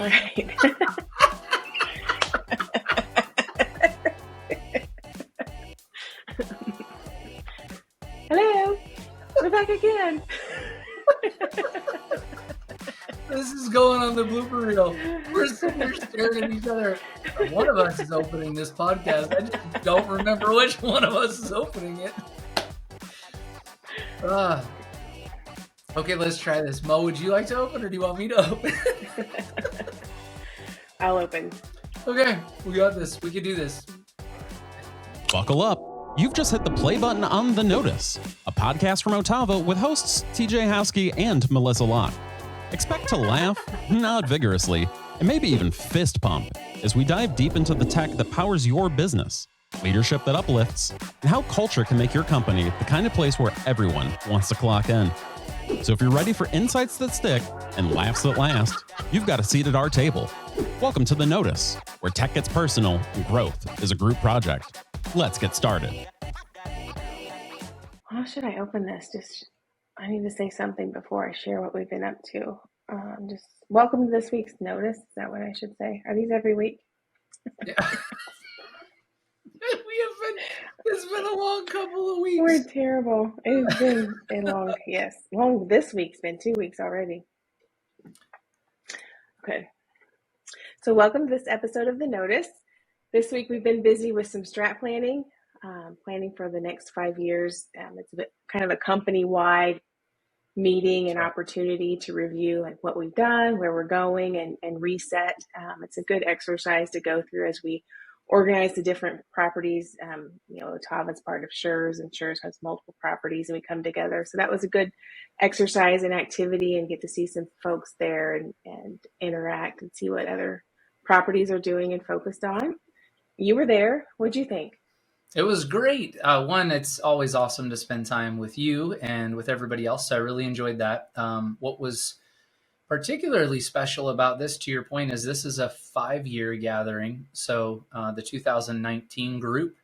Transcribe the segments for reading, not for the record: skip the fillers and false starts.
All right. Hello. We're back again. This is going on the blooper reel. We're sitting there staring at each other. One of us is opening this podcast. I just don't remember which one of us is opening it. Okay, let's try this. Mo, would you like to open or do you want me to open? I'll open. Okay, we got this. We can do this. Buckle up. You've just hit the play button on The Notice, a podcast from Otava with hosts TJ Howsky and Melissa Locke. Expect to laugh, nod vigorously, and maybe even fist pump as we dive deep into the tech that powers your business, leadership that uplifts, and how culture can make your company the kind of place where everyone wants to clock in. So if you're ready for insights that stick and laughs that last, you've got a seat at our table. Welcome to The Notice, where tech gets personal and growth is a group project. Let's get started. How should I open this? I need to say something before I share what we've been up to. Just welcome to this week's notice. Is that what I should say? Are these every week? Yeah. It's been a long couple of weeks. We're terrible. It's been long. This week's been 2 weeks already. Okay. So welcome to this episode of The Notice. This week we've been busy with some strat planning for the next 5 years. It's kind of a company-wide meeting and opportunity to review like what we've done, where we're going, and reset. It's a good exercise to go through as we organize the different properties. Otava's part of Schurz, and Schurz has multiple properties, and we come together. So that was a good exercise and activity, and get to see some folks there and interact and see what other properties are doing and focused on. You were there. What'd you think? It was great. One, it's always awesome to spend time with you and with everybody else. So I really enjoyed that. What was particularly special about this, to your point, is this is a 5-year gathering. So the 2019 group,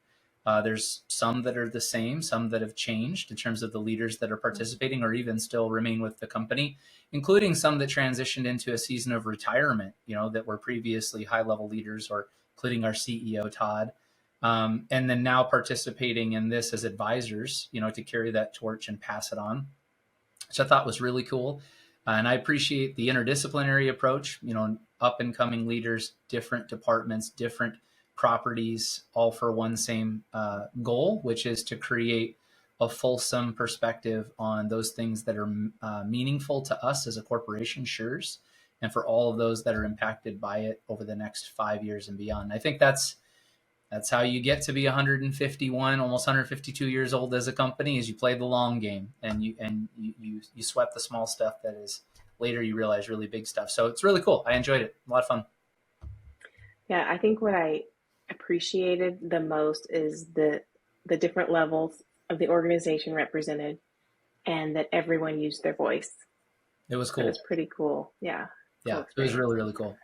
there's some that are the same, some that have changed in terms of the leaders that are participating or even still remain with the company, including some that transitioned into a season of retirement, that were previously high-level leaders, or including our CEO, Todd. And then now participating in this as advisors, to carry that torch and pass it on, which I thought was really cool. And I appreciate the interdisciplinary approach, up and coming leaders, different departments, different properties, all for one same goal, which is to create a fulsome perspective on those things that are meaningful to us as a corporation, Schurz, and for all of those that are impacted by it over the next 5 years and beyond. I think that's how you get to be 151, almost 152 years old as a company, is you play the long game and you sweat the small stuff that is later you realize really big stuff. So it's really cool. I enjoyed it. A lot of fun. Yeah, I think what I appreciated the most is the different levels of the organization represented, and that everyone used their voice. It was cool. It was pretty cool. Yeah. Yeah, it was really, really cool.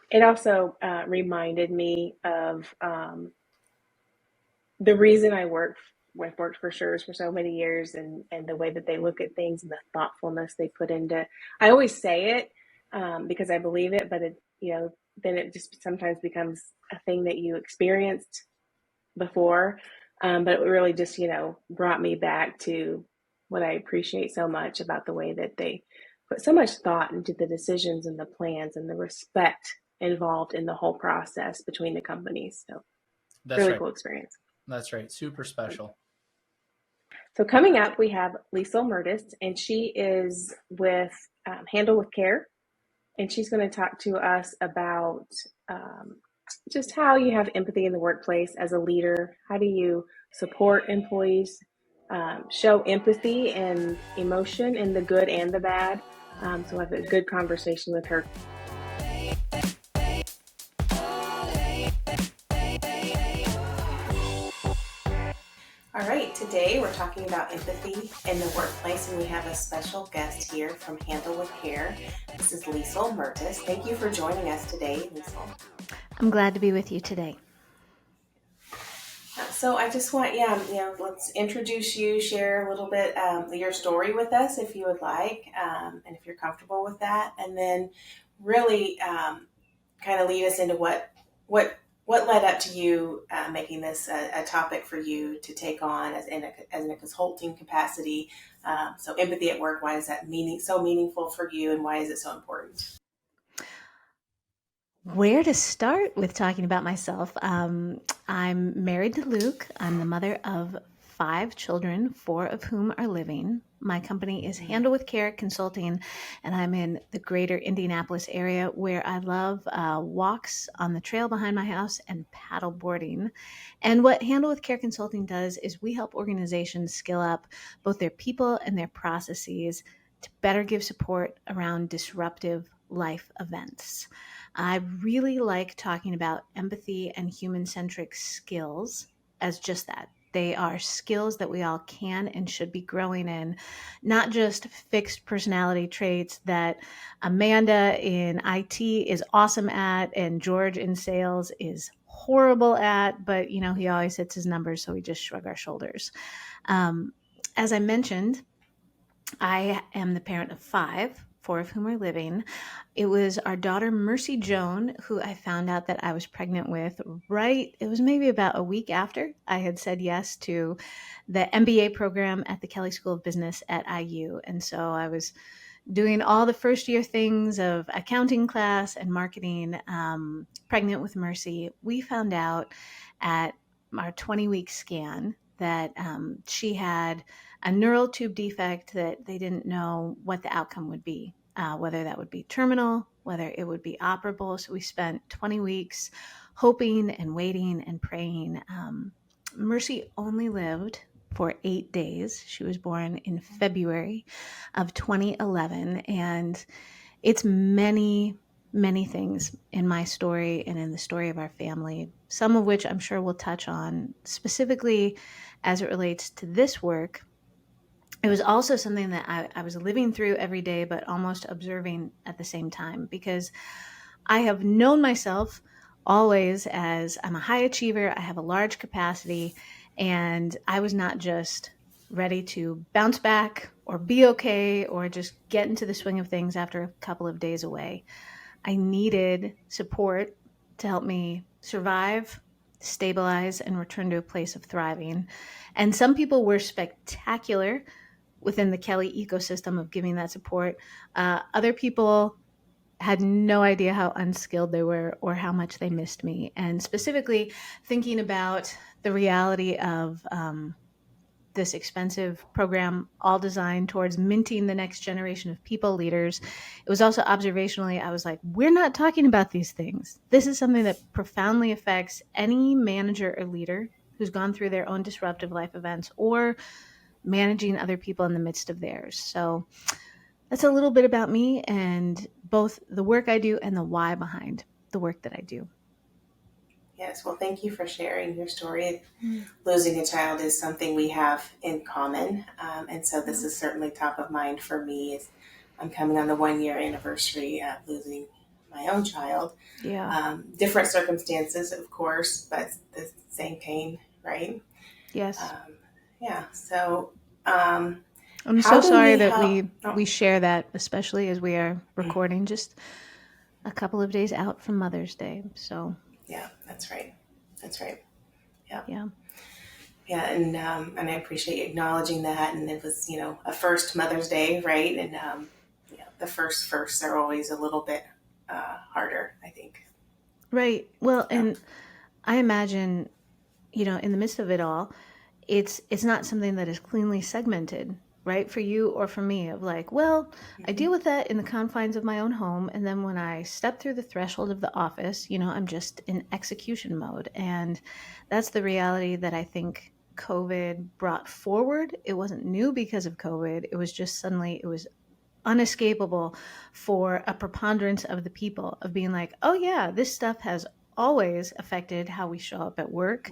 It also reminded me of the reason I've worked for Schurz for so many years, and the way that they look at things and the thoughtfulness they put into. I always say it because I believe it, but then it just sometimes becomes a thing that you experienced before. But it really just brought me back to what I appreciate so much about the way that they put so much thought into the decisions and the plans and the respect involved in the whole process between the companies. So that's really right. Cool experience. That's right. Super special. So coming up, we have Liesel Mertes, and she is with Handle with Care, and she's going to talk to us about just how you have empathy in the workplace as a leader. How do you support employees, show empathy and emotion in the good and the bad? So we'll have a good conversation with her. All right, today we're talking about empathy in the workplace, and we have a special guest here from Handle with Care. This is Liesel Mertes. Thank you for joining us today, Liesel. I'm glad to be with you today. So I just want, let's introduce you, share a little bit your story with us if you would like, and if you're comfortable with that. And then really kind of lead us into what led up to you making this a topic for you to take on as in a consulting capacity. So empathy at work, why is that so meaningful for you, and why is it so important? Where to start with talking about myself? I'm married to Luke. I'm the mother of 5 children, 4 of whom are living. My company is Handle with Care Consulting, and I'm in the greater Indianapolis area, where I love walks on the trail behind my house and paddle boarding. And what Handle with Care Consulting does is we help organizations skill up both their people and their processes to better give support around disruptive life events. I really like talking about empathy and human-centric skills as just that. They are skills that we all can and should be growing in, not just fixed personality traits that Amanda in IT is awesome at and George in sales is horrible at, but he always hits his numbers, so we just shrug our shoulders. As I mentioned, I am the parent of 5, 4 of whom are living. It was our daughter, Mercy Joan, who I found out that I was pregnant with it was maybe about a week after I had said yes to the MBA program at the Kelley School of Business at IU. And so I was doing all the first year things of accounting class and marketing, pregnant with Mercy. We found out at our 20-week scan that she had a neural tube defect that they didn't know what the outcome would be, whether that would be terminal, whether it would be operable. So we spent 20 weeks hoping and waiting and praying. Mercy only lived for 8 days. She was born in February of 2011. And it's many, many things in my story and in the story of our family, some of which I'm sure we'll touch on specifically as it relates to this work. It was also something that I was living through every day, but almost observing at the same time, because I have known myself always as I'm a high achiever. I have a large capacity, and I was not just ready to bounce back or be okay or just get into the swing of things after a couple of days away. I needed support to help me survive, stabilize, and return to a place of thriving. And some people were spectacular within the Kelley ecosystem of giving that support. Other people had no idea how unskilled they were or how much they missed me. And specifically thinking about the reality of this expensive program, all designed towards minting the next generation of people leaders. It was also observationally, I was like, we're not talking about these things. This is something that profoundly affects any manager or leader who's gone through their own disruptive life events or managing other people in the midst of theirs. So that's a little bit about me and both the work I do and the why behind the work that I do. Yes, well, thank you for sharing your story. Losing a child is something we have in common, and so this is certainly top of mind for me. I'm coming on the 1-year anniversary of losing my own child. Yeah. Different circumstances, of course, but the same pain, right? Yes. Yeah. So I'm how so do sorry we that help? we share that, especially as we are recording just a couple of days out from Mother's Day. So Yeah, that's right. That's right. Yeah. yeah. Yeah, and I appreciate you acknowledging that. And it was, a first Mother's Day, right? And the firsts are always a little bit harder, I think. Right. Well, Yeah. and I imagine, in the midst of it all, it's not something that is cleanly segmented, right? For you or for me, of like, well, I deal with that in the confines of my own home. And then when I step through the threshold of the office, I'm just in execution mode. And that's the reality that I think COVID brought forward. It wasn't new because of COVID. It was just suddenly, it was unescapable for a preponderance of the people of being like, oh yeah, this stuff has always affected how we show up at work.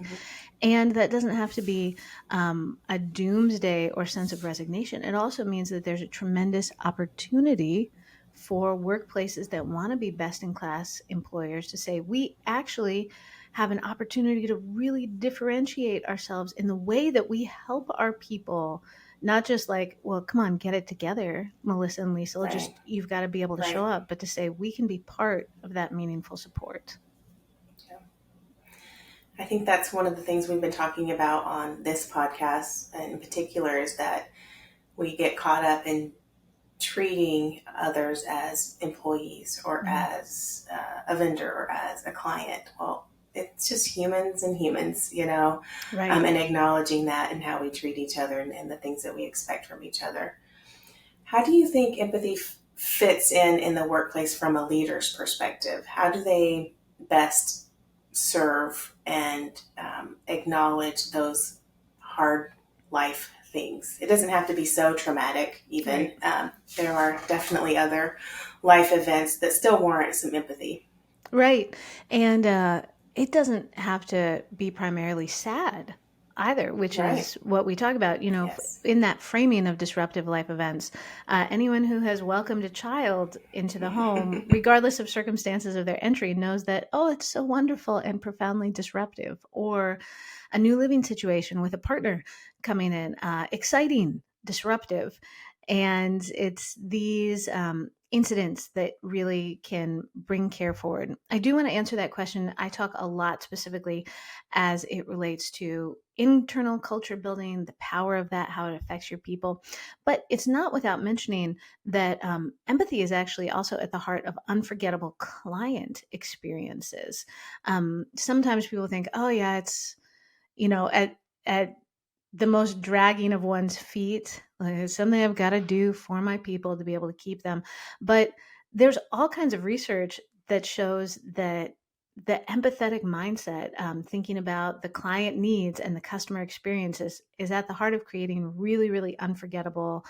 And that doesn't have to be a doomsday or sense of resignation. It also means that there's a tremendous opportunity for workplaces that want to be best in class employers to say, we actually have an opportunity to really differentiate ourselves in the way that we help our people not just like, well, come on, get it together, Melissa and Liesel, Right. just you've got to be able to show up, but to say we can be part of that meaningful support. Yeah. I think that's one of the things we've been talking about on this podcast in particular, is that we get caught up in treating others as employees or as a vendor or as a client. Well, it's just humans and humans, Right. And acknowledging that and how we treat each other and the things that we expect from each other. How do you think empathy fits in the workplace from a leader's perspective? How do they best serve and acknowledge those hard life things? It doesn't have to be so traumatic even. Right. There are definitely other life events that still warrant some empathy. Right. And it doesn't have to be primarily sad either, which is what we talk about, Yes. in that framing of disruptive life events. Anyone who has welcomed a child into the home, regardless of circumstances of their entry, knows that, oh, it's so wonderful and profoundly disruptive. Or a new living situation with a partner coming in, exciting, disruptive. And it's these incidents that really can bring care forward. I do want to answer that question. I talk a lot specifically as it relates to internal culture building, the power of that, how it affects your people. But it's not without mentioning that empathy is actually also at the heart of unforgettable client experiences. Sometimes people think, oh yeah, it's, at the most dragging of one's feet. Like, it's something I've got to do for my people to be able to keep them. But there's all kinds of research that shows that the empathetic mindset, thinking about the client needs and the customer experiences, is at the heart of creating really, really unforgettable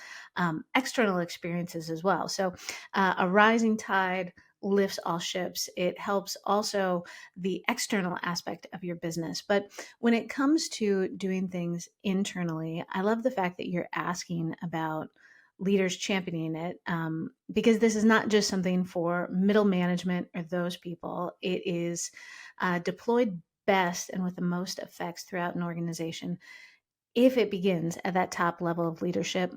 external experiences as well. So a rising tide lifts all ships. It helps also the external aspect of your business. But when it comes to doing things internally, I love the fact that you're asking about leaders championing it, because this is not just something for middle management or those people. It is deployed best and with the most effects throughout an organization if it begins at that top level of leadership.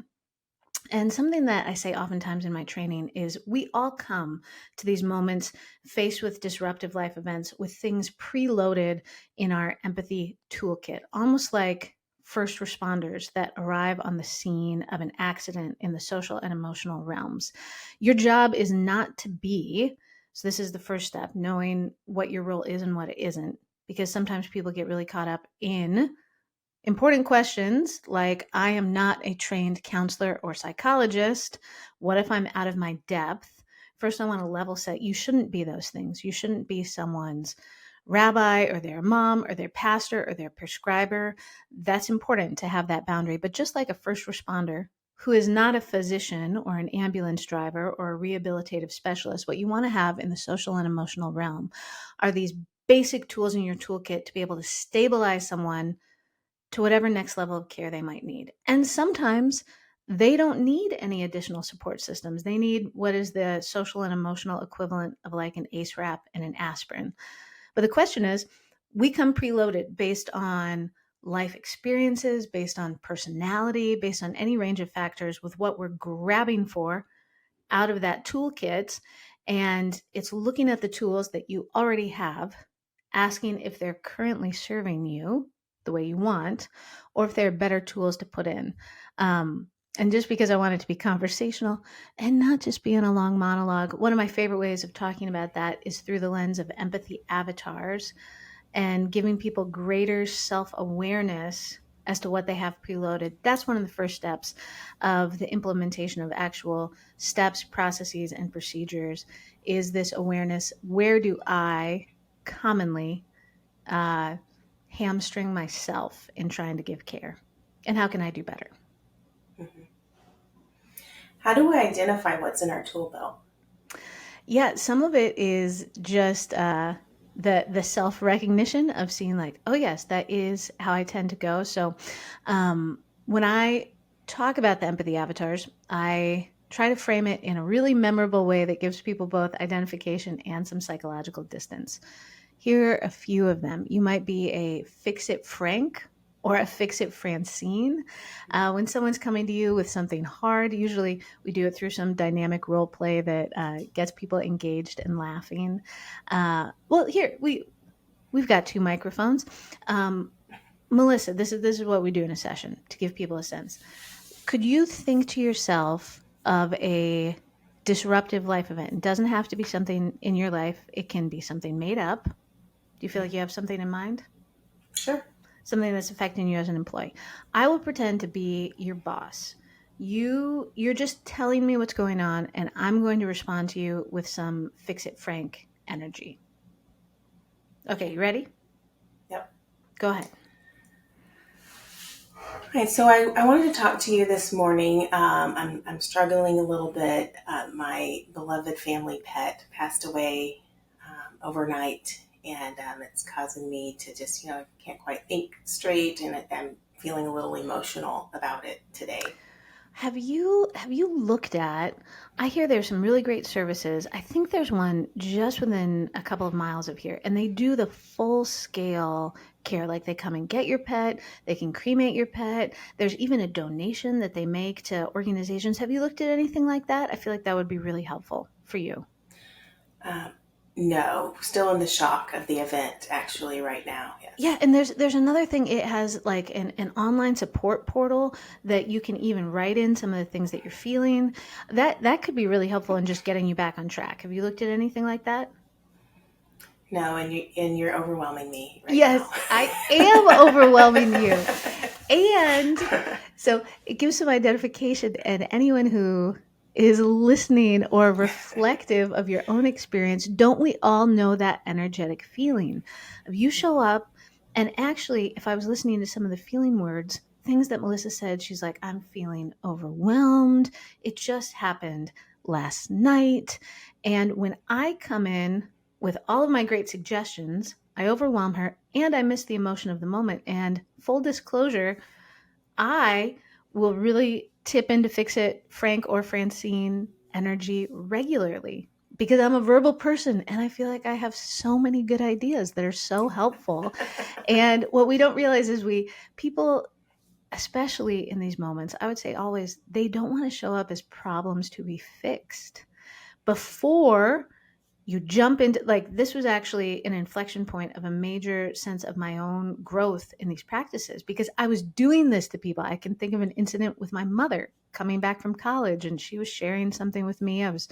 And something that I say oftentimes in my training is we all come to these moments faced with disruptive life events with things preloaded in our empathy toolkit, almost like first responders that arrive on the scene of an accident in the social and emotional realms. Your job is not to be, so this is the first step, knowing what your role is and what it isn't, because sometimes people get really caught up in important questions like, I am not a trained counselor or psychologist. What if I'm out of my depth? First, I want to level set. You shouldn't be those things. You shouldn't be someone's rabbi or their mom or their pastor or their prescriber. That's important to have that boundary. But just like a first responder who is not a physician or an ambulance driver or a rehabilitative specialist, what you want to have in the social and emotional realm are these basic tools in your toolkit to be able to stabilize someone to whatever next level of care they might need. And sometimes they don't need any additional support systems. They need what is the social and emotional equivalent of like an ACE wrap and an aspirin. But the question is, we come preloaded based on life experiences, based on personality, based on any range of factors with what we're grabbing for out of that toolkit. And it's looking at the tools that you already have, asking if they're currently serving you the way you want, or if there are better tools to put in. And just because I want it to be conversational and not just be in a long monologue, one of my favorite ways of talking about that is through the lens of empathy avatars and giving people greater self-awareness as to what they have preloaded. That's one of the first steps of the implementation of actual steps, processes, and procedures, is this awareness. Where do I commonly hamstring myself in trying to give care? And how can I do better? Mm-hmm. How do we identify what's in our tool belt? Yeah, some of it is just the self-recognition of seeing like, oh yes, that is how I tend to go. So when I talk about the empathy avatars, I try to frame it in a really memorable way that gives people both identification and some psychological distance. Here are a few of them. You might be a fix-it Frank or a fix-it Francine. When someone's coming to you with something hard, usually we do it through some dynamic role play that gets people engaged and laughing. Well, here we've got 2 microphones. Melissa, this is what we do in a session to give people a sense. Could you think to yourself of a disruptive life event? It doesn't have to be something in your life. It can be something made up. Do you feel like you have something in mind? Sure. Something that's affecting you as an employee. I will pretend to be your boss. You're just telling me what's going on, and I'm going to respond to you with some fix-it Frank energy. Okay, you ready? Yep. Go ahead. All right, so I wanted to talk to you this morning. I'm struggling a little bit. My beloved family pet passed away overnight, and it's causing me to just, can't quite think straight, and I'm feeling a little emotional about it today. Have you looked at, I hear there's some really great services. I think there's one just within a couple of miles of here, and they do the full scale care. Like they come and get your pet, they can cremate your pet. There's even a donation that they make to organizations. Have you looked at anything like that? I feel like that would be really helpful for you. No, still in the shock of the event actually right now. Yes. Yeah, and there's another thing. It has like an online support portal that you can even write in some of the things that you're feeling. That could be really helpful in just getting you back on track. Have you looked at anything like that? No, and you're overwhelming me right Yes, now. I am overwhelming you. And so it gives some identification, and anyone who is listening or reflective of your own experience, don't we all know that energetic feeling of you show up? And actually, if I was listening to some of the feeling words, things that Melissa said, she's like, I'm feeling overwhelmed. It just happened last night. And when I come in with all of my great suggestions, I overwhelm her and I miss the emotion of the moment. And full disclosure, I will really tip into fix it Frank or Francine energy regularly because I'm a verbal person and I feel like I have so many good ideas that are so helpful. And what we don't realize is people, especially in these moments, I would say always, they don't want to show up as problems to be fixed. Before you jump into, like, this was actually an inflection point of a major sense of my own growth in these practices because I was doing this to people. I can think of an incident with my mother coming back from college, and she was sharing something with me. I was,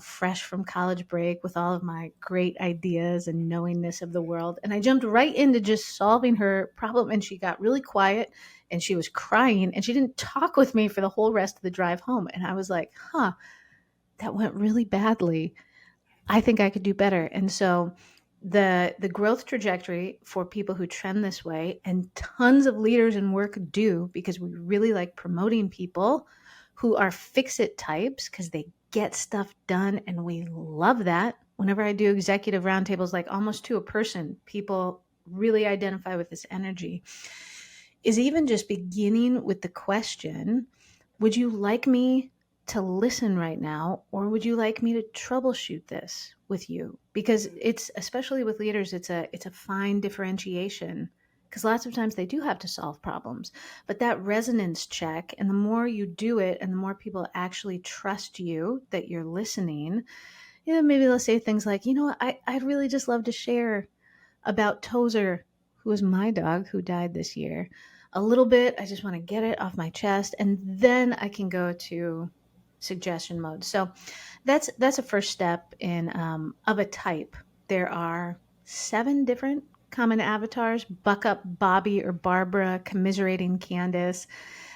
fresh from college break with all of my great ideas and knowingness of the world. And I jumped right into just solving her problem. And she got really quiet and she was crying and she didn't talk with me for the whole rest of the drive home. And I was like, that went really badly. I think I could do better. And so the growth trajectory for people who trend this way, and tons of leaders in work do, because we really like promoting people who are fix-it types because they get stuff done, and we love that. Whenever I do executive roundtables, like almost to a person, people really identify with this energy, is even just beginning with the question, would you like me to listen right now, or would you like me to troubleshoot this with you? Because it's, especially with leaders, it's a fine differentiation, because lots of times they do have to solve problems. But that resonance check, and the more you do it and the more people actually trust you that you're listening, maybe they'll say things like, I'd really just love to share about Tozer, who was my dog who died this year, a little bit. I just want to get it off my chest, and then I can go to suggestion mode. So that's a first step in of a type. There are 7 different common avatars: Buck Up Bobby or Barbara, Commiserating Candace,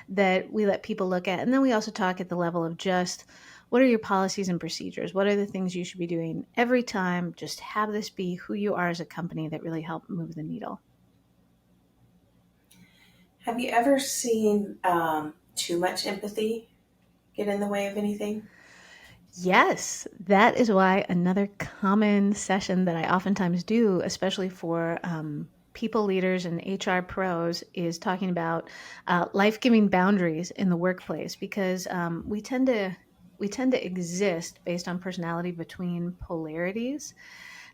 that we let people look at. And then we also talk at the level of just, what are your policies and procedures? What are the things you should be doing every time? Just have this be who you are as a company that really help move the needle. Have you ever seen too much empathy get in the way of anything? Yes, that is why another common session that I oftentimes do, especially for people leaders and HR pros, is talking about life-giving boundaries in the workplace, because we tend to exist based on personality between polarities.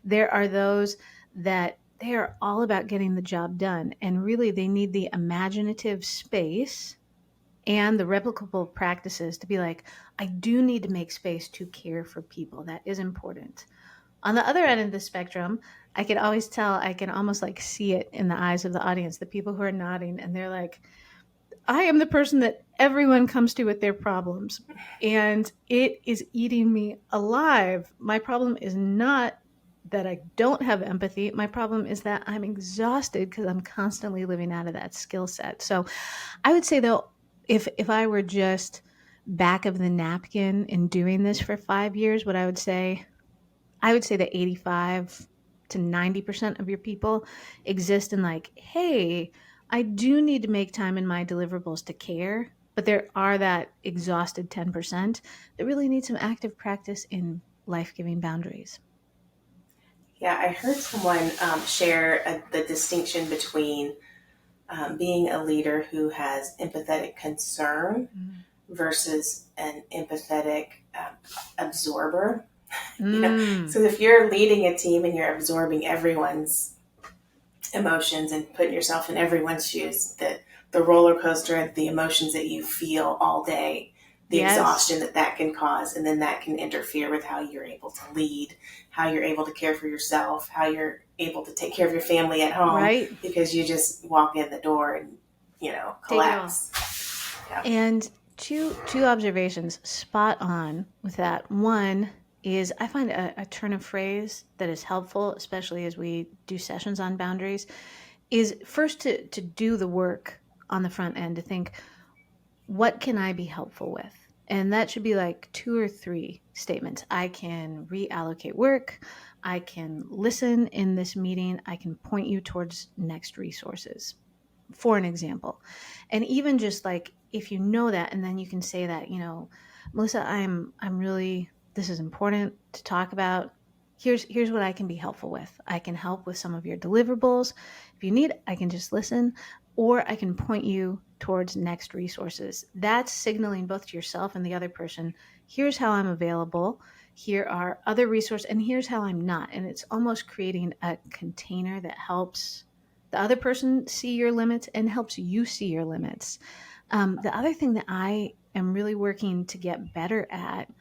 There are those that they are all about getting the job done. And really, they need the imaginative space and the replicable practices to be like, I do need to make space to care for people. That is important. On the other end of the spectrum, I can always tell, I can almost like see it in the eyes of the audience, the people who are nodding, and they're like, I am the person that everyone comes to with their problems, and it is eating me alive. My problem is not that I don't have empathy. My problem is that I'm exhausted because I'm constantly living out of that skill set. So I would say, though, if I were just back of the napkin in doing this for 5 years, what I would say that 85 to 90% of your people exist in like, hey, I do need to make time in my deliverables to care, but there are that exhausted 10% that really need some active practice in life-giving boundaries. Yeah, I heard someone share the distinction between being a leader who has empathetic concern versus an empathetic absorber. So if you're leading a team and you're absorbing everyone's emotions and putting yourself in everyone's shoes, that the roller coaster and the emotions that you feel all day, the exhaustion that can cause, and then that can interfere with how you're able to lead, how you're able to care for yourself, how you're able to take care of your family at home, right? Because you just walk in the door and, collapse. Yeah. And two observations spot on with that. One is I find a turn of phrase that is helpful, especially as we do sessions on boundaries, is first to do the work on the front end, to think, what can I be helpful with? And that should be like 2 or 3 statements. I can reallocate work. I can listen in this meeting. I can point you towards next resources, for an example. And even just like, if you know that, and then you can say that, Melissa, I'm really, this is important to talk about. Here's what I can be helpful with. I can help with some of your deliverables. If you need, I can just listen, or I can point you towards next resources. That's signaling both to yourself and the other person, here's how I'm available, here are other resources, and here's how I'm not. And it's almost creating a container that helps the other person see your limits and helps you see your limits. The other thing that I am really working to get better at,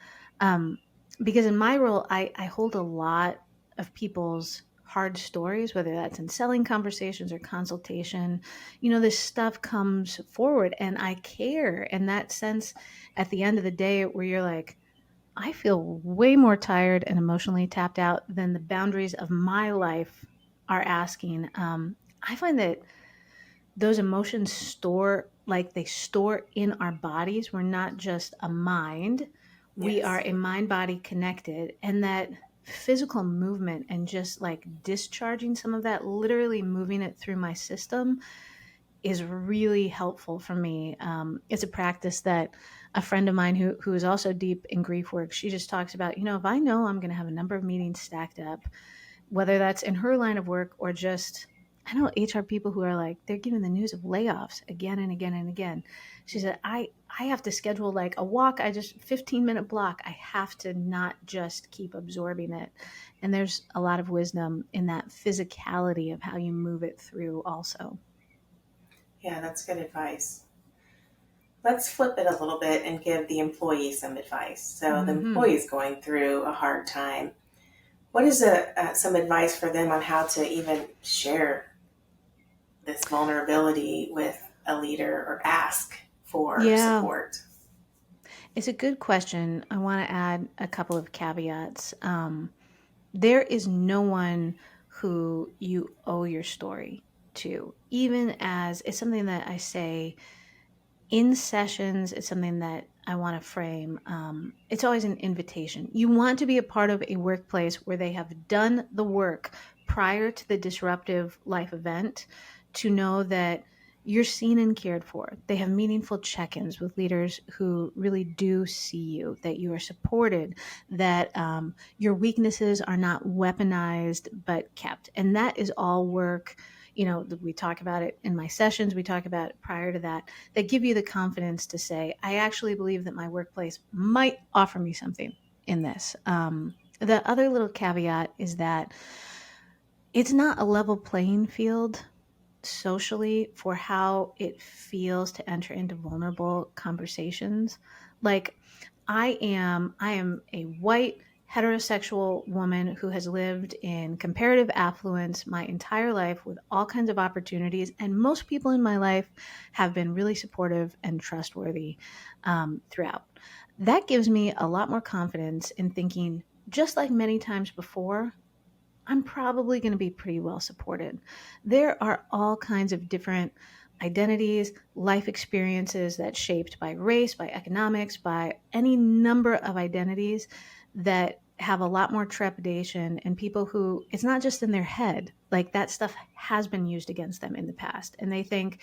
because in my role, I hold a lot of people's hard stories, whether that's in selling conversations or consultation. This stuff comes forward and I care in that sense at the end of the day, where you're like, I feel way more tired and emotionally tapped out than the boundaries of my life are asking. I find that those emotions store in our bodies. We're not just a mind. We are a mind-body connected, and that physical movement and just like discharging some of that, literally moving it through my system, is really helpful for me. It's a practice that a friend of mine who is also deep in grief work, she just talks about, if I know I'm going to have a number of meetings stacked up, whether that's in her line of work or just, I know HR people who are like, they're giving the news of layoffs again and again and again. She said, I have to schedule like a walk. 15-minute block. I have to not just keep absorbing it. And there's a lot of wisdom in that physicality of how you move it through also. Yeah, that's good advice. Let's flip it a little bit and give the employee some advice. So the employee is going through a hard time. What is some advice for them on how to even share this vulnerability with a leader or ask for support? It's a good question. I want to add a couple of caveats. There is no one who you owe your story to, even as it's something that I say in sessions. It's something that I want to frame. It's always an invitation. You want to be a part of a workplace where they have done the work prior to the disruptive life event to know that you're seen and cared for. They have meaningful check-ins with leaders who really do see you, that you are supported, that your weaknesses are not weaponized but kept. And that is all work. We talk about it in my sessions. We talk about it prior to that give you the confidence to say, I actually believe that my workplace might offer me something in this. The other little caveat is that it's not a level playing field socially for how it feels to enter into vulnerable conversations. Like I am a white heterosexual woman who has lived in comparative affluence my entire life with all kinds of opportunities, and most people in my life have been really supportive and trustworthy throughout. That gives me a lot more confidence in thinking, just like many times before, I'm probably going to be pretty well supported. There are all kinds of different identities, life experiences that's shaped by race, by economics, by any number of identities that have a lot more trepidation, and people who it's not just in their head, like that stuff has been used against them in the past. And they think,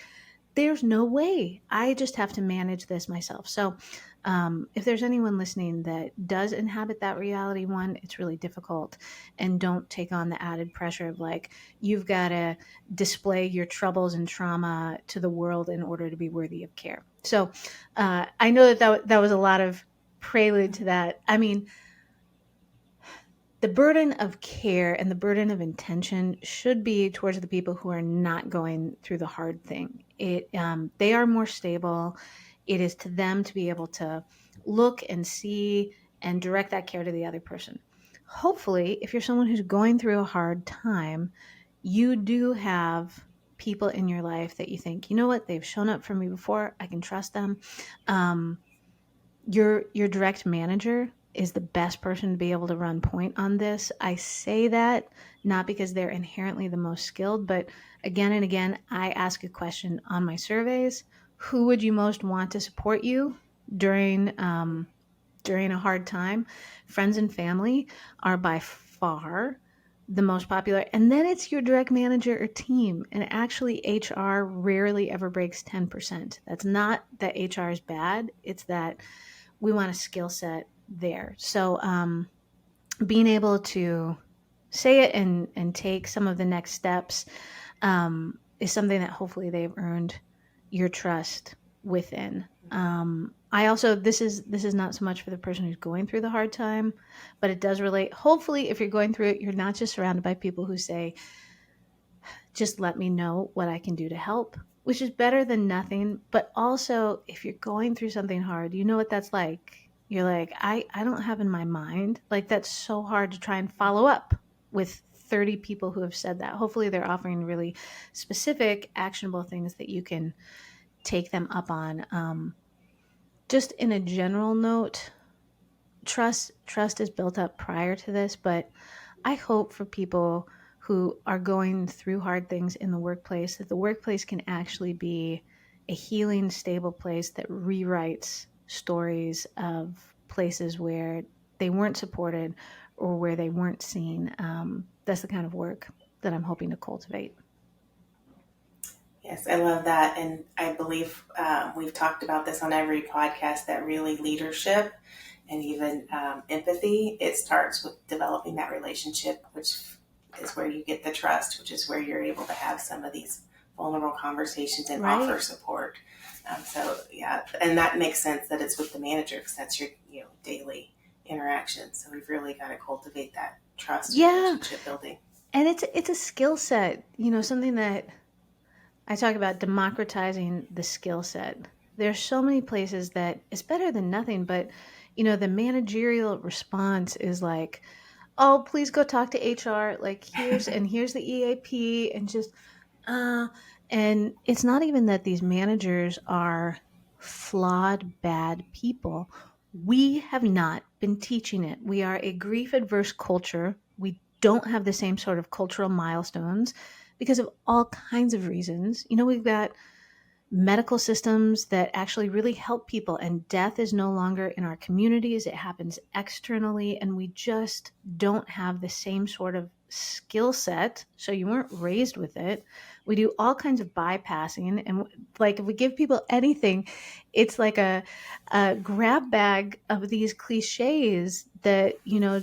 there's no way. I just have to manage this myself. So, if there's anyone listening that does inhabit that reality, one, it's really difficult. And don't take on the added pressure of like, you've got to display your troubles and trauma to the world in order to be worthy of care. So, I know that was a lot of prelude to that. I mean, the burden of care and the burden of intention should be towards the people who are not going through the hard thing. They are more stable. It is to them to be able to look and see and direct that care to the other person. Hopefully, if you're someone who's going through a hard time, you do have people in your life that you think, you know what, they've shown up for me before. I can trust them. Your direct manager is the best person to be able to run point on this. I say that not because they're inherently the most skilled, but again and again, I ask a question on my surveys. Who would you most want to support you during a hard time? Friends and family are by far the most popular. And then it's your direct manager or team. And actually, HR rarely ever breaks 10%. That's not that HR is bad. It's that we want a skill set there. So being able to say it and take some of the next steps is something that hopefully they've earned your trust within. I also, this is not so much for the person who's going through the hard time, but it does relate. Hopefully, if you're going through it, you're not just surrounded by people who say, just let me know what I can do to help, which is better than nothing. But also, if you're going through something hard, you know what that's like. You're like, I don't have in my mind. Like, that's so hard to try and follow up with 30 people who have said that. Hopefully, they're offering really specific, actionable things that you can take them up on. Just in a general note, trust is built up prior to this, but I hope for people who are going through hard things in the workplace that the workplace can actually be a healing, stable place that rewrites stories of places where they weren't supported or where they weren't seen. That's the kind of work that I'm hoping to cultivate. Yes, I love that. And I believe we've talked about this on every podcast that really leadership and even empathy, it starts with developing that relationship, which is where you get the trust, which is where you're able to have some of these vulnerable conversations and Right. offer support. So yeah, and that makes sense that it's with the manager because that's your daily interaction. So we've really got to cultivate that trust and relationship building. And it's a skill set, something that I talk about democratizing the skill set. There's so many places that it's better than nothing, but the managerial response is like, oh, please go talk to HR. Like here's the EAP and just and it's not even that these managers are flawed, bad people. We have not been teaching it. We are a grief adverse culture. We don't have the same sort of cultural milestones because of all kinds of reasons. We've got medical systems that actually really help people, and death is no longer in our communities. It happens externally, and we just don't have the same sort of skill set. So you weren't raised with it. We do all kinds of bypassing, and like if we give people anything, it's like a grab bag of these cliches that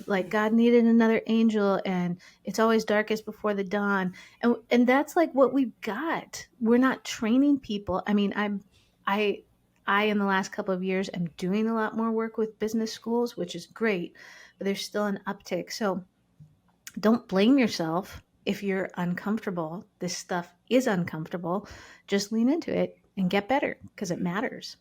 like God needed another angel, and it's always darkest before the dawn, and that's like what we've got. We're not training people. I mean, I in the last couple of years am doing a lot more work with business schools, which is great, but there's still an uptick. So don't blame yourself if you're uncomfortable, this stuff is uncomfortable, just lean into it and get better because it matters.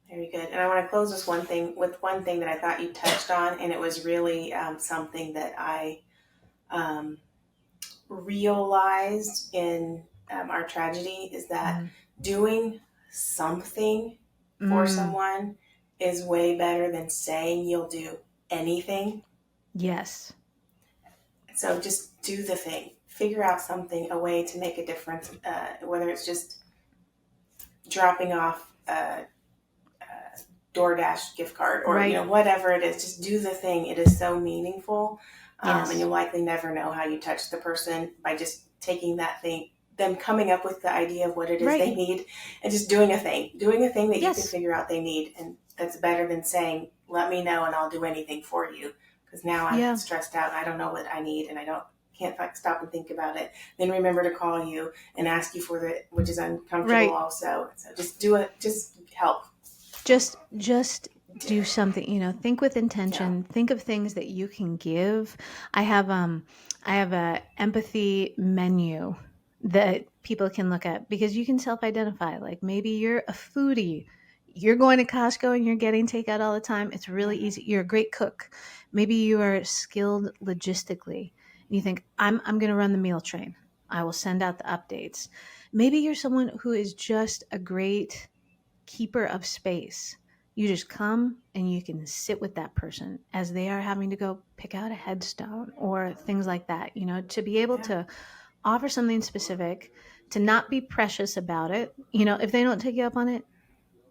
Very good. And I want to close with one thing that I thought you touched on, and it was really something that I realized in our tragedy is that doing something for someone is way better than saying you'll do anything. Yes. So just do the thing. Figure out something, a way to make a difference, whether it's just dropping off a DoorDash gift card or Right. whatever it is. Just do the thing. It is so meaningful, Yes. and you'll likely never know how you touch the person by just taking that thing, them coming up with the idea of what it is Right. they need, and just doing a thing that Yes. you can figure out they need, and that's better than saying, "Let me know and I'll do anything for you." Because now I'm stressed out and I don't know what I need, and can't stop and think about it. Then remember to call you and ask you for it, which is uncomfortable. Right. Also. So just do it. Just help. Just do something, think with intention. Yeah. Think of things that you can give. I have a empathy menu that people can look at because you can self-identify. Like maybe you're a foodie. You're going to Costco and you're getting takeout all the time. It's really easy. You're a great cook. Maybe you are skilled logistically. And you think, I'm going to run the meal train. I will send out the updates. Maybe you're someone who is just a great keeper of space. You just come and you can sit with that person as they are having to go pick out a headstone or things like that, to be able to offer something specific, to not be precious about it. If they don't take you up on it,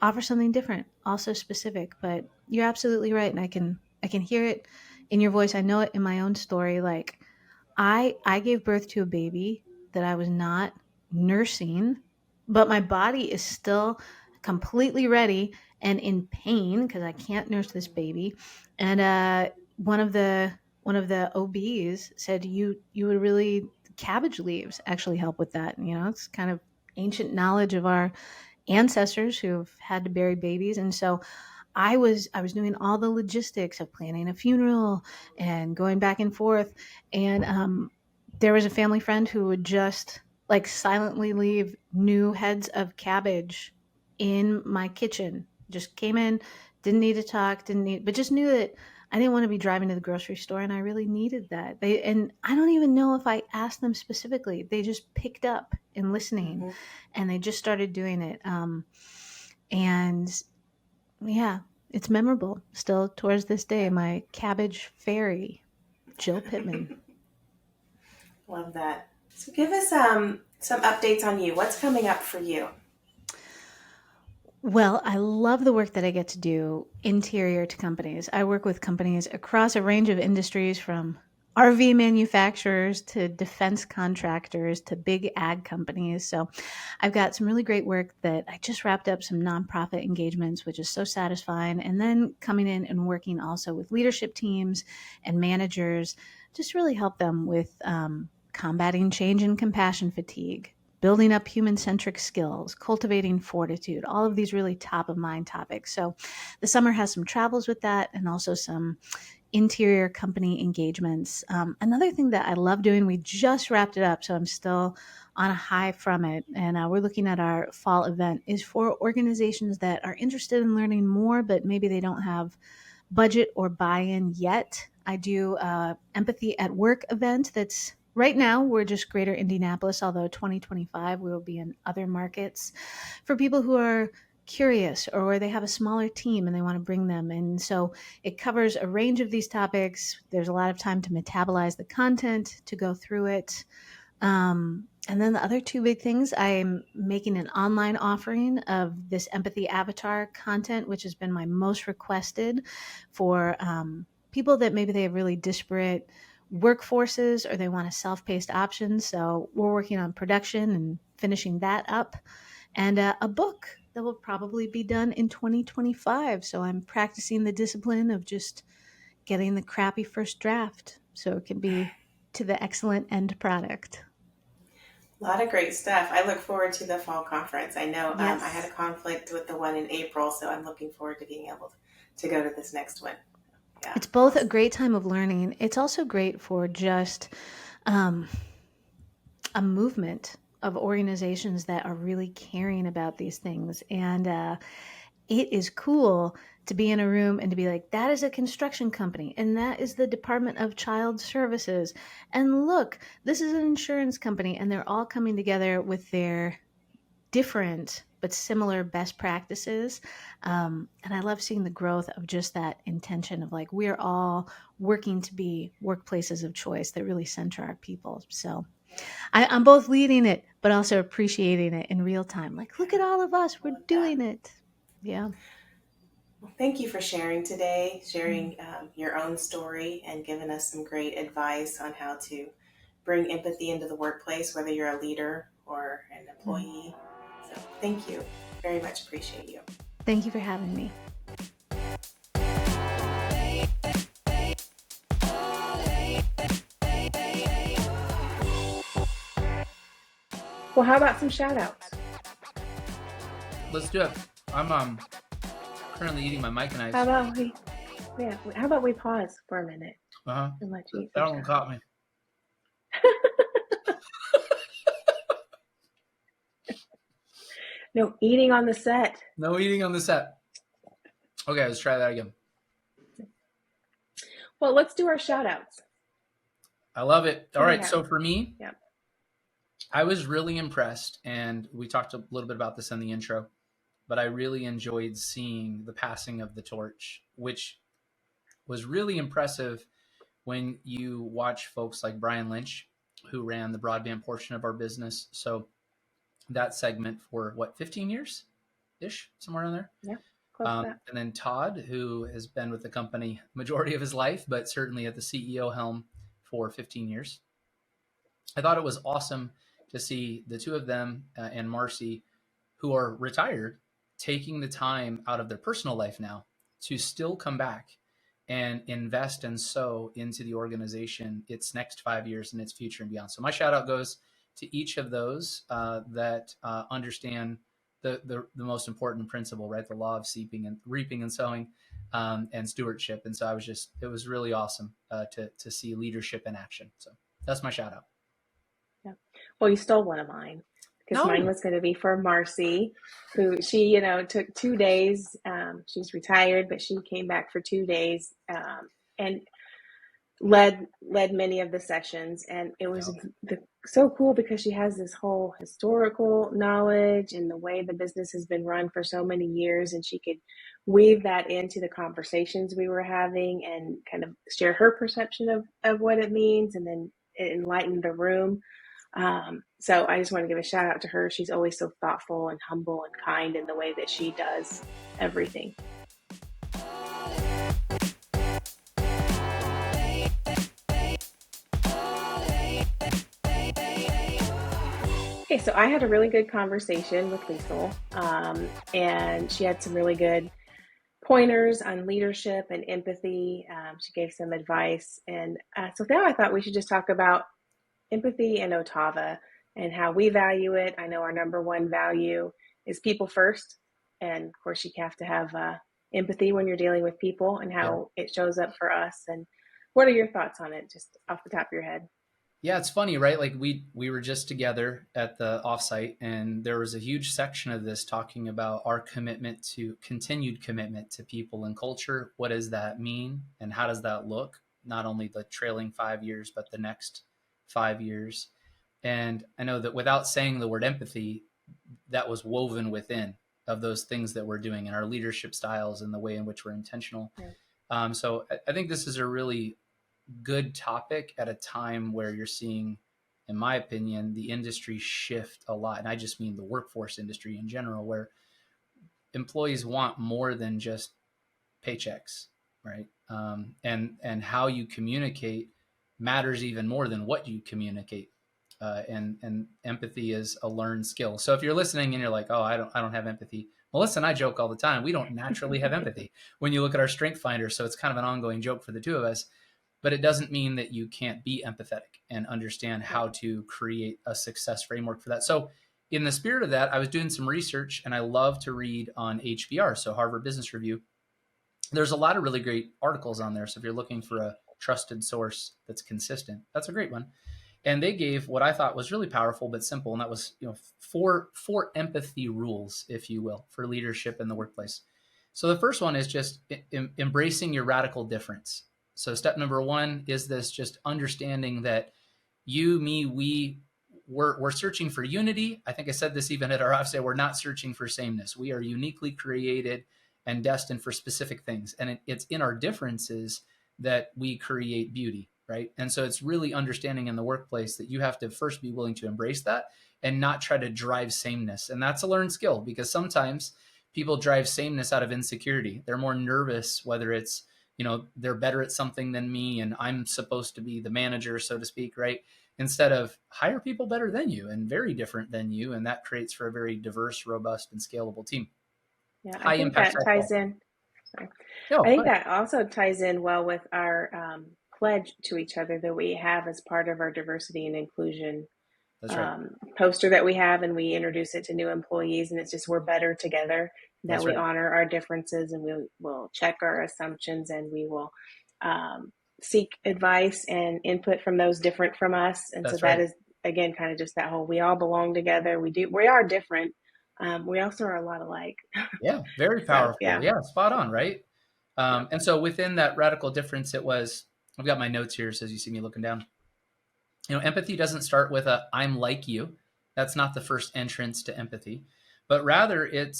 offer something different, also specific. But you're absolutely right. And I can hear it in your voice. I know it in my own story. Like I gave birth to a baby that I was not nursing, but my body is still completely ready and in pain because I can't nurse this baby. And one of the OBs said you would really, cabbage leaves actually help with that. It's kind of ancient knowledge of our ancestors who've had to bury babies. And so I was doing all the logistics of planning a funeral and going back and forth. And there was a family friend who would just like silently leave new heads of cabbage in my kitchen. Just came in, didn't need to talk, but just knew that I didn't want to be driving to the grocery store, and I really needed that. And I don't even know if I asked them specifically. They just picked up in listening, and they just started doing it. And yeah, it's memorable still towards this day. My cabbage fairy, Jill Pittman. Love that. So give us some updates on you. What's coming up for you? Well, I love the work that I get to do interior to companies. I work with companies across a range of industries, from RV manufacturers to defense contractors to big ag companies. So I've got some really great work that I just wrapped up, some nonprofit engagements, which is so satisfying. And then coming in and working also with leadership teams and managers, just really help them with combating change and compassion fatigue, building up human-centric skills, cultivating fortitude, all of these really top-of-mind topics. So the summer has some travels with that and also some interior company engagements. Another thing that I love doing, we just wrapped it up, so I'm still on a high from it, and we're looking at our fall event, is for organizations that are interested in learning more, but maybe they don't have budget or buy-in yet. I do a Empathy at Work event that's right now, we're just Greater Indianapolis, although 2025 we will be in other markets, for people who are curious or where they have a smaller team and they want to bring them. And so it covers a range of these topics. There's a lot of time to metabolize the content, to go through it. And then the other two big things, I'm making an online offering of this empathy avatar content, which has been my most requested for people that maybe they have really disparate workforces or they want a self-paced option. So we're working on production and finishing that up, and a book that will probably be done in 2025. So I'm practicing the discipline of just getting the crappy first draft so it can be to the excellent end product. A lot of great stuff. I look forward to the fall conference. I know Yes. I had a conflict with the one in April, so I'm looking forward to being able to go to this next one. It's both a great time of learning. It's also great for just a movement of organizations that are really caring about these things. And it is cool to be in a room and to be like, that is a construction company, and that is the Department of Child Services. And look, this is an insurance company, and they're all coming together with their different but similar best practices. And I love seeing the growth of just that intention of like, we're all working to be workplaces of choice that really center our people. So I'm both leading it, but also appreciating it in real time. Like, look at all of us, we're doing it. Yeah. Well, thank you for sharing today, sharing your own story and giving us some great advice on how to bring empathy into the workplace, whether you're a leader or an employee. So thank you. Very much appreciate you. Thank you for having me. Well, how about some shout outs? Let's do it. I'm currently eating my Mike and Ice. How about we pause for a minute and let you eat some That one caught me. No eating on the set. No eating on the set. Okay, let's try that again. Well, let's do our shout outs. I love it. All right, Yeah. so for me, Yeah. I was really impressed, and we talked a little bit about this in the intro, but I really enjoyed seeing the passing of the torch, which was really impressive when you watch folks like Brian Lynch, who ran the broadband portion of our business. So that segment for 15 years-ish, somewhere around there. Yeah, close to that. And then Todd, who has been with the company majority of his life, but certainly at the CEO helm for 15 years. I thought it was awesome to see the two of them and Marcy, who are retired, taking the time out of their personal life now to still come back and invest and sow into the organization, its next 5 years and its future and beyond. So my shout out goes to each of those that understand the most important principle, right? The law of reaping and sowing and stewardship. And so it was really awesome to see leadership in action. So that's my shout out. Yeah. Well, you stole one of mine because mine was going to be for Marcy, who she, took 2 days. She's retired, but she came back for 2 days and led many of the sessions. And it was so cool because she has this whole historical knowledge and the way the business has been run for so many years. And she could weave that into the conversations we were having and kind of share her perception of what it means and then enlighten the room. So I just want to give a shout out to her. She's always so thoughtful and humble and kind in the way that she does everything. Okay, so I had a really good conversation with Liesel, and she had some really good pointers on leadership and empathy. She gave some advice, and so now I thought we should just talk about empathy and Otava and how we value it. I know our number one value is people first. And of course you have to have empathy when you're dealing with people and how it shows up for us. And what are your thoughts on it, just off the top of your head? Yeah, it's funny, right? Like we were just together at the offsite, and there was a huge section of this talking about our continued commitment to people and culture. What does that mean? And how does that look? Not only the trailing 5 years, but the next 5 years. And I know that without saying the word empathy, that was woven within of those things that we're doing in our leadership styles and the way in which we're intentional. Yeah. So I think this is a really good topic at a time where you're seeing, in my opinion, the industry shift a lot. And I just mean the workforce industry in general, where employees want more than just paychecks, right? And how you communicate matters even more than what you communicate. And empathy is a learned skill. So if you're listening and you're like, oh, I don't have empathy. Melissa and I joke all the time. We don't naturally have empathy when you look at our strength finder. So it's kind of an ongoing joke for the two of us, but it doesn't mean that you can't be empathetic and understand how to create a success framework for that. So in the spirit of that, I was doing some research, and I love to read on HBR, so Harvard Business Review. There's a lot of really great articles on there. So if you're looking for a trusted source that's consistent, that's a great one. And they gave what I thought was really powerful but simple, and that was, four empathy rules, if you will, for leadership in the workplace. So the first one is just embracing your radical difference. So step number one is this, just understanding that you, me, we're searching for unity. I think I said this even at our offsite. We're not searching for sameness. We are uniquely created and destined for specific things, and it's in our differences that we create beauty. Right. And so it's really understanding in the workplace that you have to first be willing to embrace that and not try to drive sameness. And that's a learned skill, because sometimes people drive sameness out of insecurity. They're more nervous, whether it's, they're better at something than me and I'm supposed to be the manager, so to speak. Right. Instead of hire people better than you and very different than you. And that creates for a very diverse, robust, and scalable team. Yeah, High I think impact that ties in. Sorry. No, I think that also ties in well with our pledge to each other that we have as part of our diversity and inclusion that's right. Poster that we have, and we introduce it to new employees, and it's just, we're better together, that That's we right. honor our differences, and we will check our assumptions, and we will seek advice and input from those different from us. And That's so that right. is, again, kind of just that whole, we all belong together. We are different. We also are a lot alike. Yeah, very So powerful. yeah. Yeah, spot on, right? And so within that radical difference, I've got my notes here, so as you see me looking down. Empathy doesn't start with a "I'm like you." That's not the first entrance to empathy, but rather it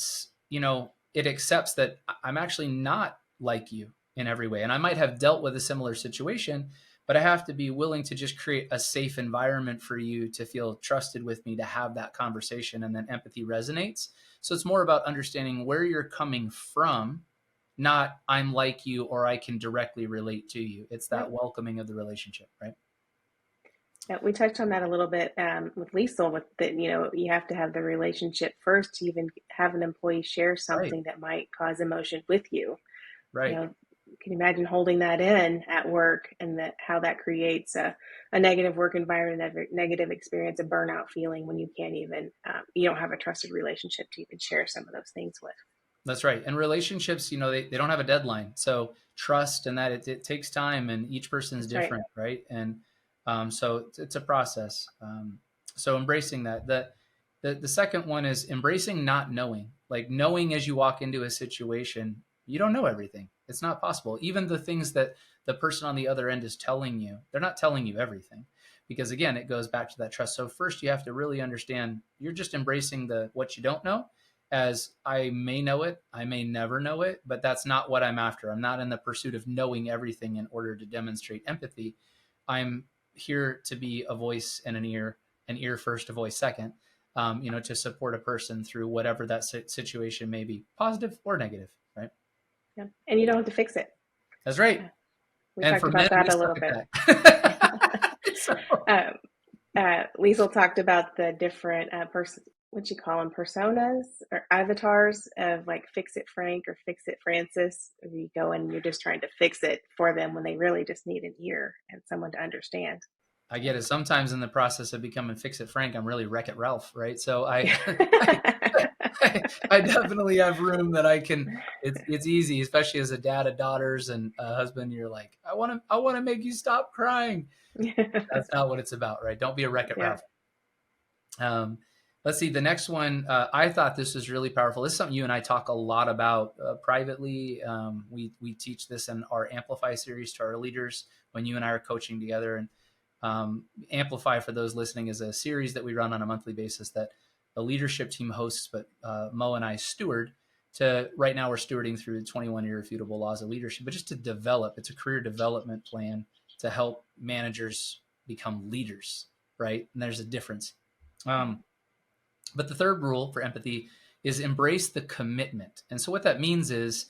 accepts that I'm actually not like you in every way, and I might have dealt with a similar situation, but I have to be willing to just create a safe environment for you to feel trusted with me, to have that conversation, and then empathy resonates. So it's more about understanding where you're coming from, not I'm like you or I can directly relate to you. It's that welcoming of the relationship, right? Yeah, we touched on that a little bit with Liesel, with that, you have to have the relationship first to even have an employee share something that might cause emotion with you. Right. Can you imagine holding that in at work, and how that creates a negative work environment, a negative experience, a burnout feeling when you can't even, you don't have a trusted relationship to even share some of those things with. That's right. And relationships, they don't have a deadline. So trust and that it takes time, and each person's different. Right. And so it's a process. So embracing that. The second one is embracing not knowing, like knowing as you walk into a situation, you don't know everything. It's not possible. Even the things that the person on the other end is telling you, they're not telling you everything, because again, it goes back to that trust. So first you have to really understand you're just embracing what you don't know, as I may know it, I may never know it, but that's not what I'm after. I'm not in the pursuit of knowing everything in order to demonstrate empathy. I'm here to be a voice and an ear first, a voice second, to support a person through whatever that situation may be, positive or negative, right? Yeah. And you don't have to fix it. That's right. We and talked for about men, that a little bit. So. Liesel talked about the different what you call them, personas or avatars of like Fix It Frank or Fix It Francis. You go and you're just trying to fix it for them when they really just need an ear and someone to understand. I get it. Sometimes in the process of becoming Fix It Frank, I'm really Wreck It Ralph, right? So I definitely have room that I can. It's easy, especially as a dad of daughters and a husband. You're like, I want to make you stop crying. That's not what it's about, right? Don't be a Wreck It Ralph. Let's see. The next one, I thought this was really powerful. This is something you and I talk a lot about privately. We teach this in our Amplify series to our leaders when you and I are coaching together. And Amplify, for those listening, is a series that we run on a monthly basis that the leadership team hosts, but Mo and I steward. Right now we're stewarding through 21 irrefutable laws of leadership, but just to develop, it's a career development plan to help managers become leaders, right? And there's a difference. But the third rule for empathy is embrace the commitment. And so what that means is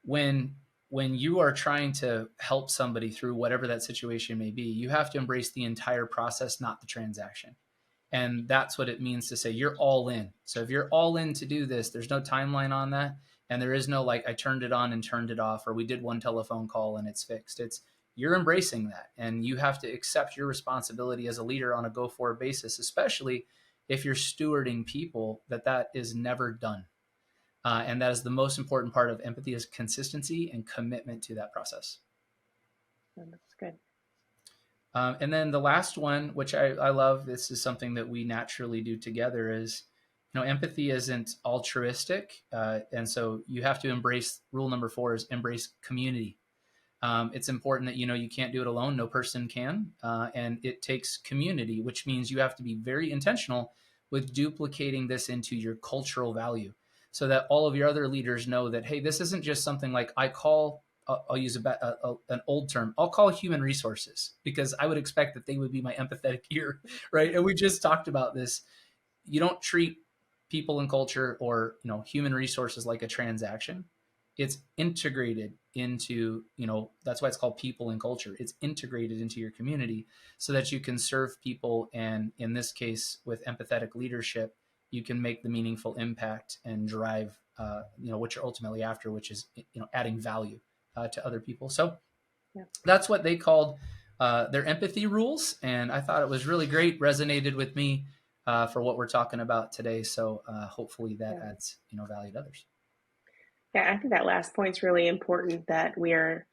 when you are trying to help somebody through whatever that situation may be, you have to embrace the entire process, not the transaction. And that's what it means to say you're all in. So if you're all in to do this, there's no timeline on that. And there is no like, I turned it on and turned it off, or we did one telephone call and it's fixed. You're embracing that. And you have to accept your responsibility as a leader on a go-forward basis, especially if you're stewarding people, that is never done. And that is the most important part of empathy, is consistency and commitment to that process. That's good. And then the last one, which I love, this is something that we naturally do together, is, empathy isn't altruistic. And so you have to embrace, rule number 4 is embrace community. It's important that, you can't do it alone. No person can. And it takes community, which means you have to be very intentional with duplicating this into your cultural value, so that all of your other leaders know that, hey, this isn't just something like I'll use an old term. I'll call human resources, because I would expect that they would be my empathetic ear, right? And we just talked about this. You don't treat people and culture or, human resources like a transaction. It's integrated into, that's why it's called people and culture. It's integrated into your community so that you can serve people. And in this case, with empathetic leadership, you can make the meaningful impact and drive, what you're ultimately after, which is, adding value to other people. So that's what they called their empathy rules. And I thought it was really great, resonated with me for what we're talking about today. So hopefully that adds, value to others. Yeah, I think that last point's really important, that we are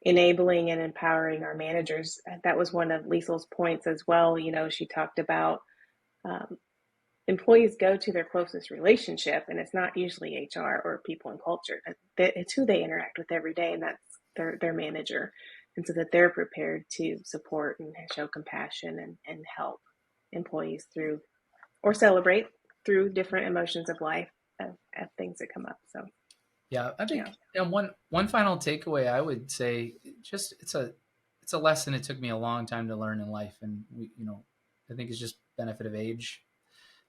enabling and empowering our managers. That was one of Liesel's points as well. She talked about employees go to their closest relationship, and it's not usually HR or people and culture. It's who they interact with every day, and that's their manager. And so that they're prepared to support and show compassion and help employees through, or celebrate through, different emotions of life, of things that come up. So yeah, I think one final takeaway I would say, just it's a lesson it took me a long time to learn in life, and I think it's just benefit of age.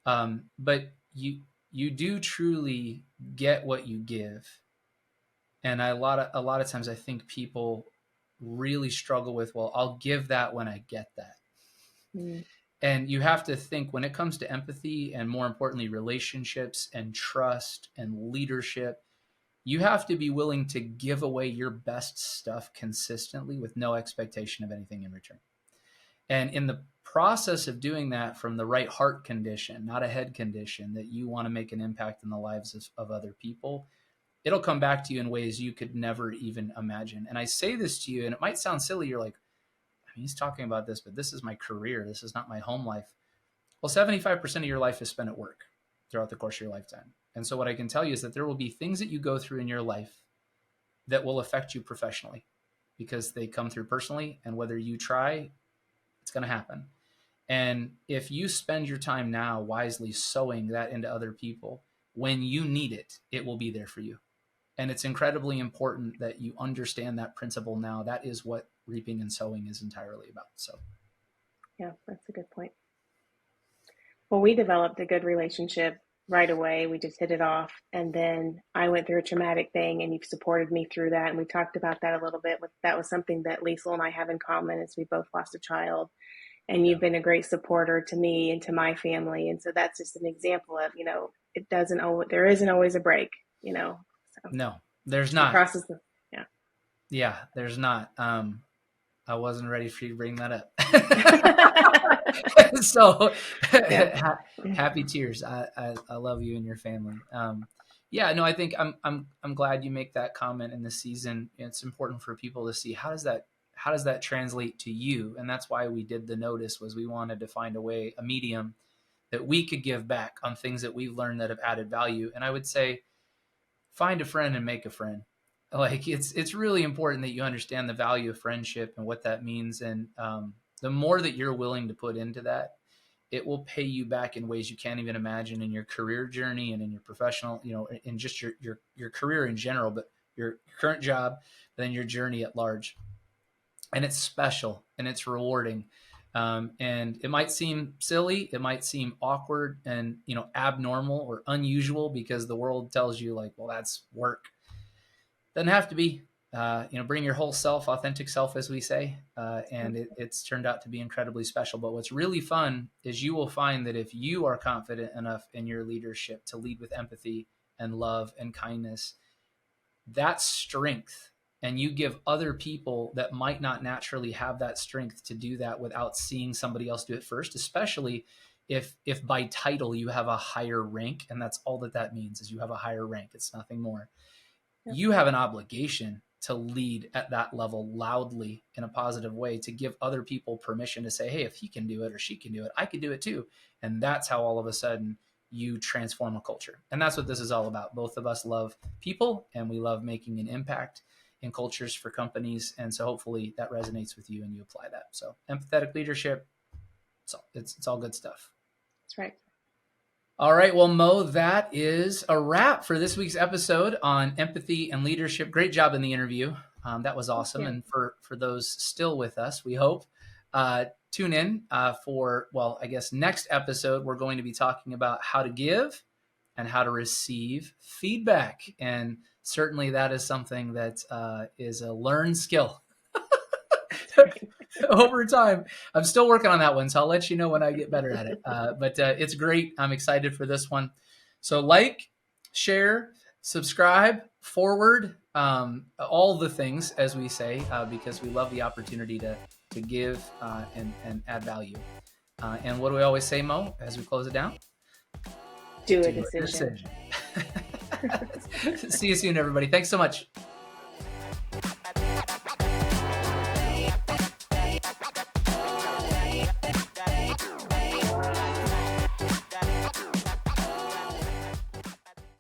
But you do truly get what you give, and a lot of times I think people really struggle with, well, I'll give that when I get that. Mm. And you have to think, when it comes to empathy, and more importantly, relationships and trust and leadership, you have to be willing to give away your best stuff consistently with no expectation of anything in return. And in the process of doing that from the right heart condition, not a head condition, that you want to make an impact in the lives of other people, it'll come back to you in ways you could never even imagine. And I say this to you, and it might sound silly. You're like, he's talking about this, but this is my career. This is not my home life. Well, 75% of your life is spent at work throughout the course of your lifetime. And so what I can tell you is that there will be things that you go through in your life that will affect you professionally, because they come through personally, and whether you try, it's going to happen. And if you spend your time now wisely sowing that into other people, when you need it, it will be there for you. And it's incredibly important that you understand that principle now. That is what reaping and sowing is entirely about. So, yeah, that's a good point. Well, we developed a good relationship right away. We just hit it off. And then I went through a traumatic thing, and you've supported me through that. And we talked about that a little bit. That was something that Liesel and I have in common, is we both lost a child. And you've been a great supporter to me and to my family. And so that's just an example of, there isn't always a break, So no, there's not. Yeah, there's not. I wasn't ready for you to bring that up. So happy tears. I love you and your family. I think I'm glad you make that comment in this season. It's important for people to see, how does that translate to you? And that's why we did the notice, was we wanted to find a medium that we could give back on things that we've learned that have added value. And I would say, find a friend and make a friend. Like, it's really important that you understand the value of friendship and what that means. And the more that you're willing to put into that, it will pay you back in ways you can't even imagine in your career journey and in your professional, in just your career in general, but your current job, then your journey at large. And it's special and it's rewarding. And it might seem silly, it might seem awkward and, abnormal or unusual, because the world tells you, like, well, that's work. Doesn't have to be. Bring your whole self, authentic self, as we say. And it's turned out to be incredibly special. But what's really fun is you will find that if you are confident enough in your leadership to lead with empathy and love and kindness, that strength, and you give other people that might not naturally have that strength to do that without seeing somebody else do it first, especially if by title you have a higher rank, and that's all that means, is you have a higher rank, it's nothing more. Yep. You have an obligation to lead at that level loudly in a positive way, to give other people permission to say, hey, if he can do it or she can do it, I can do it too. And that's how all of a sudden you transform a culture. And that's what this is all about. Both of us love people, and we love making an impact in cultures for companies. And so hopefully that resonates with you and you apply that. So empathetic leadership, it's all good stuff. That's right. All right. Well, Mo, that is a wrap for this week's episode on empathy and leadership. Great job in the interview. That was awesome. And for those still with us, we hope, tune in for, well, I guess next episode, we're going to be talking about how to give and how to receive feedback. And certainly that is something that is a learned skill. Over time. I'm still working on that one, so I'll let you know when I get better at it. But it's great. I'm excited for this one. So like, share, subscribe, forward, all the things, as we say, because we love the opportunity to give and add value. And what do we always say, Mo, as we close it down? Do a decision. See you soon, everybody. Thanks so much.